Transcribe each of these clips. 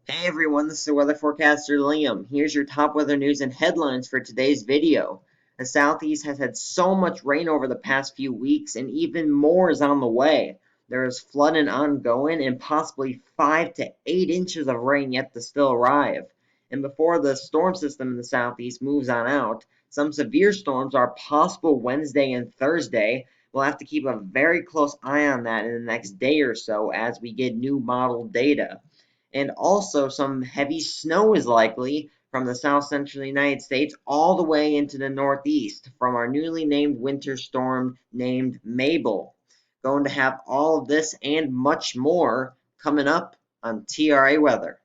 Hey everyone, this is the weather forecaster Liam. Here's your top weather news and headlines for today's video. The southeast has had so much rain over the past few weeks, and even more is on the way. There is flooding ongoing and possibly 5 to 8 inches of rain yet to still arrive. And before the storm system in the southeast moves on out, some severe storms are possible Wednesday and Thursday. We'll have to keep a very close eye on that in the next day or so as we get new model data. And also, some heavy snow is likely from the south central United States all the way into the northeast from our newly named winter storm named Mabel. Going to have all of this and much more coming up on TRA Weather.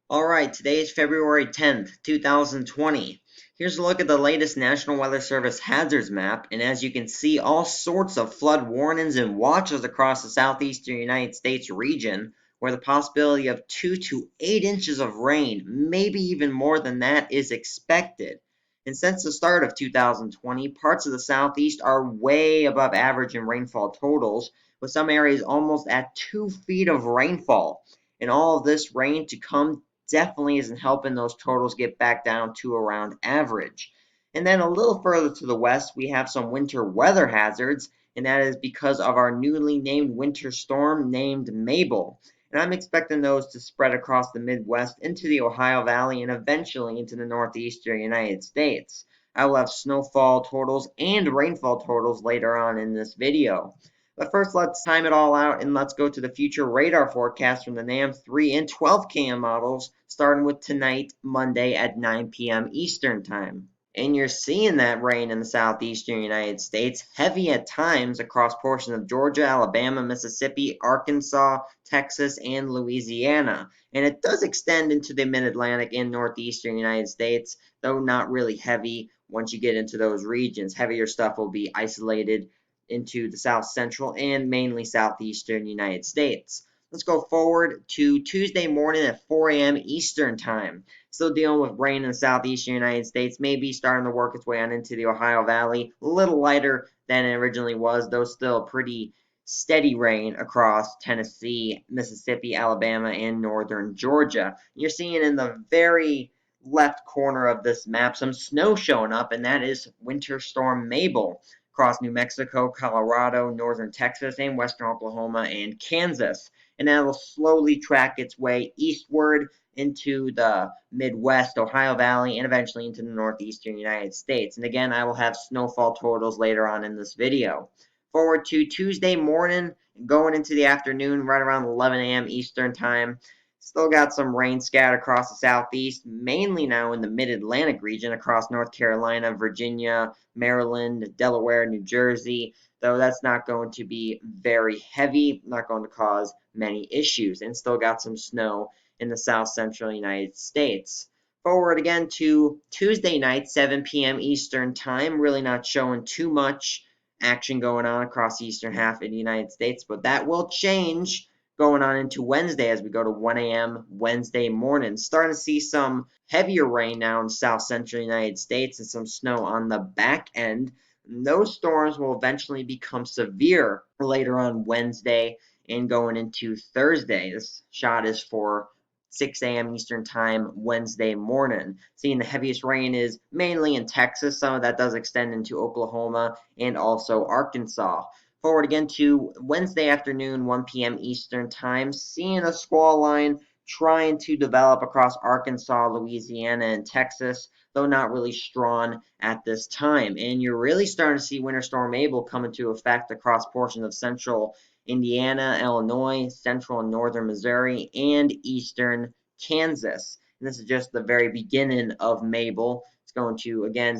All right, today is February 10th, 2020. Here's a look at the latest National Weather Service hazards map, and as you can see, all sorts of flood warnings and watches across the southeastern United States region, where the possibility of 2 to 8 inches of rain, maybe even more than that, is expected. And since the start of 2020, parts of the southeast are way above average in rainfall totals, with some areas almost at 2 feet of rainfall. And all of this rain to come definitely isn't helping those totals get back down to around average. And then a little further to the west, we have some winter weather hazards, and that is because of our newly named winter storm named Mabel. And I'm expecting those to spread across the Midwest into the Ohio Valley and eventually into the northeastern United States. I will have snowfall totals and rainfall totals later on in this video. But first, let's time it all out and let's go to the future radar forecast from the NAM 3 and 12 km models, starting with tonight, Monday at 9 p.m. Eastern Time. And you're seeing that rain in the southeastern United States, heavy at times across portions of Georgia, Alabama, Mississippi, Arkansas, Texas, and Louisiana. And it does extend into the mid-Atlantic and northeastern United States, though not really heavy once you get into those regions. Heavier stuff will be isolated into the south central and mainly southeastern United States. Let's go forward to Tuesday morning at 4 a.m. Eastern Time. Still dealing with rain in the southeastern United States, maybe starting to work its way on into the Ohio Valley. A little lighter than it originally was, though still pretty steady rain across Tennessee, Mississippi, Alabama, and northern Georgia. You're seeing in the very left corner of this map some snow showing up, and that is Winter Storm Mabel across New Mexico, Colorado, northern Texas, and western Oklahoma and Kansas. And that will slowly track its way eastward into the Midwest, Ohio Valley, and eventually into the northeastern United States. And again, I will have snowfall totals later on in this video. Forward to Tuesday morning, going into the afternoon, right around 11 a.m. Eastern Time. Still got some rain scattered across the southeast, mainly now in the mid-Atlantic region across North Carolina, Virginia, Maryland, Delaware, New Jersey, though that's not going to be very heavy, not going to cause many issues, and still got some snow in the south central United States. Forward again to Tuesday night, 7 p.m. Eastern Time, really not showing too much action going on across the eastern half of the United States, but that will change going on into Wednesday as we go to 1 a.m. Wednesday morning. Starting to see some heavier rain now in south central United States and some snow on the back end. And those storms will eventually become severe later on Wednesday and going into Thursday. This shot is for 6 a.m. Eastern Time Wednesday morning. Seeing the heaviest rain is mainly in Texas. Some of that does extend into Oklahoma and also Arkansas. Forward again to Wednesday afternoon, 1 p.m. Eastern Time. Seeing a squall line trying to develop across Arkansas, Louisiana, and Texas, though not really strong at this time. And you're really starting to see Winter Storm Mabel come into effect across portions of central Indiana, Illinois, central and northern Missouri, and eastern Kansas. And this is just the very beginning of Mabel. It's going to, again,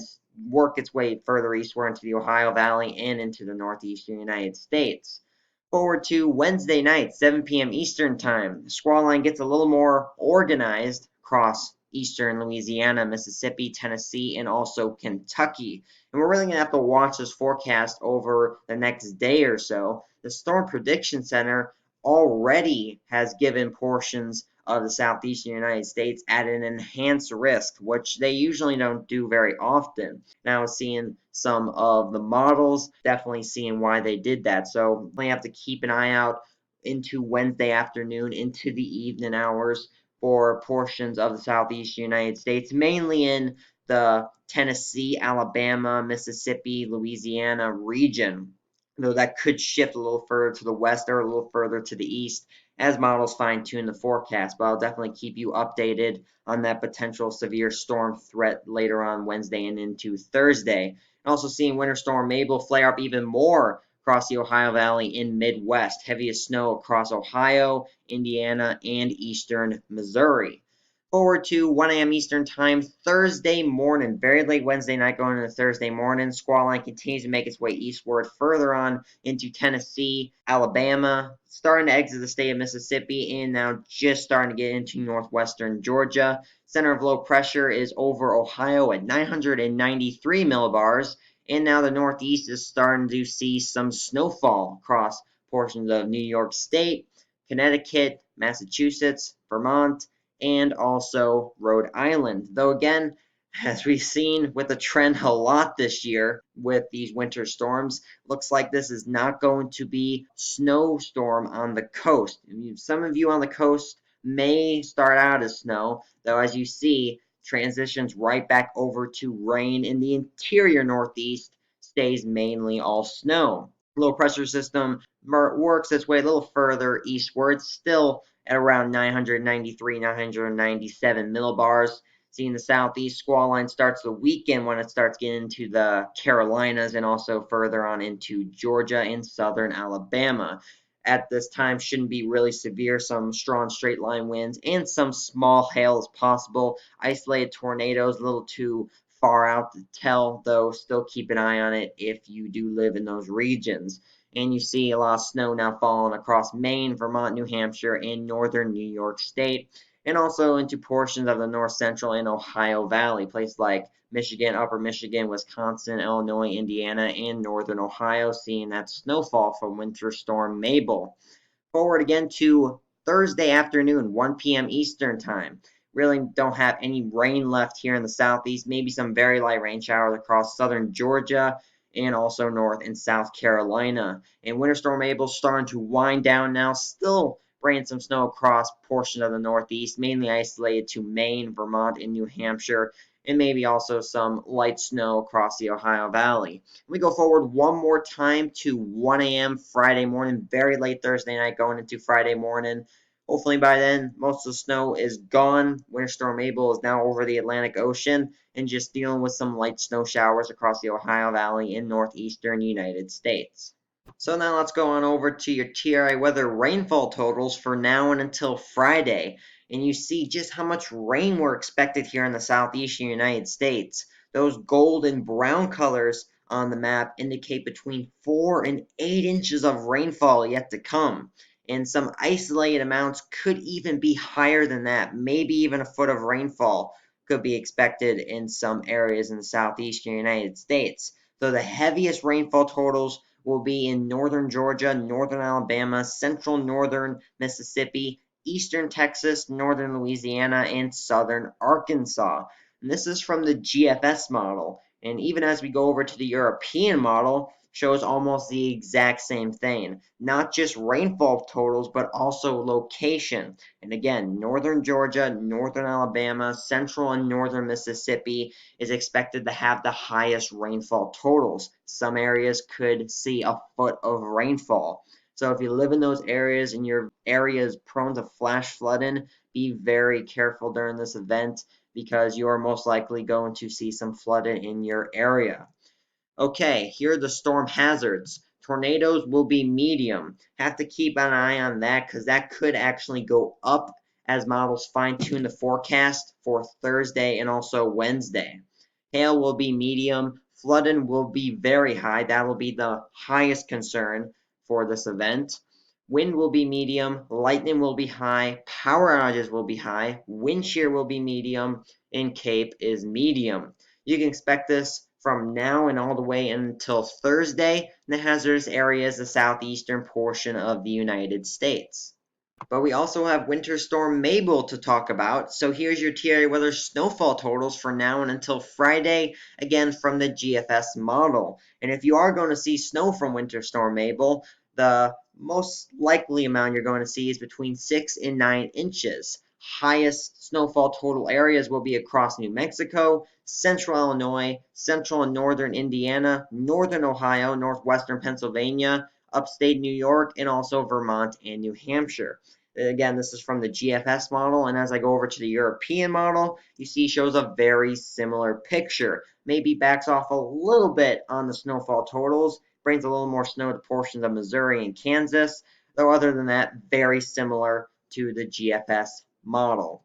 work its way further eastward into the Ohio Valley and into the northeastern United States. Forward to Wednesday night, 7 p.m. Eastern Time. The squall line gets a little more organized across eastern Louisiana, Mississippi, Tennessee, and also Kentucky. And we're really going to have to watch this forecast over the next day or so. The Storm Prediction Center already has given portions of the southeastern United States at an enhanced risk, which they usually don't do very often. Now, seeing some of the models, definitely seeing why they did that. So we have to keep an eye out into Wednesday afternoon, into the evening hours for portions of the southeastern United States, mainly in the Tennessee, Alabama, Mississippi, Louisiana region. Though that could shift a little further to the west or a little further to the east as models fine tune the forecast. But I'll definitely keep you updated on that potential severe storm threat later on Wednesday and into Thursday. Also seeing Winter Storm Mabel flare up even more across the Ohio Valley in Midwest. Heaviest snow across Ohio, Indiana, and eastern Missouri. Forward to 1 a.m. Eastern Time Thursday morning, very late Wednesday night going into Thursday morning. Squall line continues to make its way eastward, further on into Tennessee, Alabama, starting to exit the state of Mississippi, and now just starting to get into northwestern Georgia. Center of low pressure is over Ohio at 993 millibars, and now the Northeast is starting to see some snowfall across portions of New York State, Connecticut, Massachusetts, Vermont, and also Rhode Island. Though again, as we've seen with the trend a lot this year with these winter storms, looks like this is not going to be snowstorm on the coast. Some of you on the coast may start out as snow, though as you see, transitions right back over to rain in the interior Northeast, stays mainly all snow. Low pressure system works its way a little further eastward, still at around 993, 997 millibars. Seeing the southeast squall line starts the weekend when it starts getting into the Carolinas and also further on into Georgia and southern Alabama. At this time, shouldn't be really severe. Some strong straight line winds and some small hail is possible. Isolated tornadoes, a little too far out to tell, though still keep an eye on it if you do live in those regions. And you see a lot of snow now falling across Maine, Vermont, New Hampshire, and northern New York State, and also into portions of the north central and Ohio Valley, places like Michigan, upper Michigan, Wisconsin, Illinois, Indiana, and northern Ohio, seeing that snowfall from Winter Storm Mabel. Forward again to Thursday afternoon, 1 p.m. Eastern Time. Really don't have any rain left here in the southeast. Maybe some very light rain showers across southern Georgia and also North and South Carolina. And Winter Storm Mabel starting to wind down now, still bringing some snow across portions of the Northeast, mainly isolated to Maine, Vermont, and New Hampshire, and maybe also some light snow across the Ohio Valley. We go forward one more time to 1 a.m. Friday morning, very late Thursday night going into Friday morning. Hopefully by then, most of the snow is gone. Winter Storm Mabel is now over the Atlantic Ocean and just dealing with some light snow showers across the Ohio Valley in northeastern United States. So now let's go on over to your TRI weather rainfall totals for now and until Friday. And you see just how much rain we're expected here in the southeastern United States. Those gold and brown colors on the map indicate between 4 and 8 inches of rainfall yet to come. And some isolated amounts could even be higher than that. Maybe even a foot of rainfall could be expected in some areas in the southeastern United States. Though the heaviest rainfall totals will be in northern Georgia, northern Alabama, central northern Mississippi, eastern Texas, northern Louisiana, and southern Arkansas. And this is from the GFS model. And even as we go over to the European model, shows almost the exact same thing. Not just rainfall totals, but also location. And again, northern Georgia, northern Alabama, central and northern Mississippi is expected to have the highest rainfall totals. Some areas could see a foot of rainfall. So if you live in those areas and your area is prone to flash flooding, be very careful during this event because you are most likely going to see some flooding in your area. Okay, here are the storm hazards. Tornadoes will be medium. Have to keep an eye on that because that could actually go up as models fine-tune the forecast for Thursday and also Wednesday. Hail will be medium. Flooding will be very high. That will be the highest concern for this event. Wind will be medium. Lightning will be high. Power outages will be high. Wind shear will be medium. And CAPE is medium. You can expect this from now and all the way until Thursday in the hazardous areas, the southeastern portion of the United States. But we also have Winter Storm Mabel to talk about. So here's your TRA weather snowfall totals for now and until Friday, again from the GFS model. And if you are going to see snow from Winter Storm Mabel, the most likely amount you're going to see is between 6 and 9 inches. Highest snowfall total areas will be across New Mexico, central Illinois, central and northern Indiana, northern Ohio, northwestern Pennsylvania, upstate New York, and also Vermont and New Hampshire. Again, this is from the GFS model, and as I go over to the European model, you see shows a very similar picture. Maybe backs off a little bit on the snowfall totals, brings a little more snow to portions of Missouri and Kansas, though other than that, very similar to the GFS model.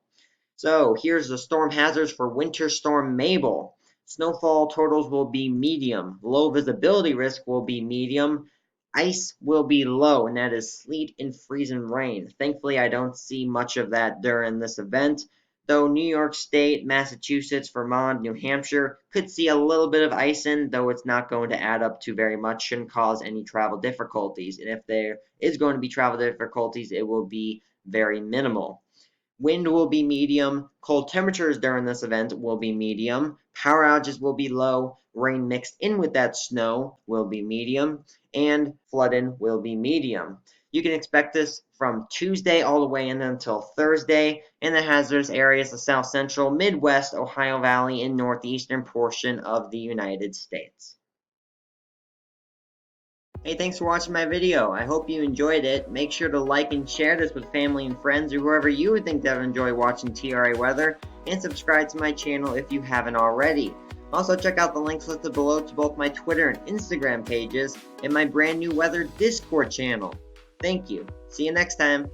So here's the storm hazards for Winter Storm Mabel. Snowfall totals will be medium. Low visibility risk will be medium. Ice will be low, and that is sleet and freezing rain. Thankfully, I don't see much of that during this event, though New York State, Massachusetts, Vermont, New Hampshire could see a little bit of icing, though it's not going to add up to very much, shouldn't cause any travel difficulties. And if there is going to be travel difficulties, it will be very minimal. Wind will be medium. Cold temperatures during this event will be medium. Power outages will be low. Rain mixed in with that snow will be medium. And flooding will be medium. You can expect this from Tuesday all the way in until Thursday in the hazardous areas of South Central, Midwest, Ohio Valley, and northeastern portion of the United States. Hey, thanks for watching my video. I hope you enjoyed it. Make sure to like and share this with family and friends or whoever you would think that would enjoy watching TRA weather, and subscribe to my channel if you haven't already. Also, check out the links listed below to both my Twitter and Instagram pages and my brand new weather Discord channel. Thank you. See you next time.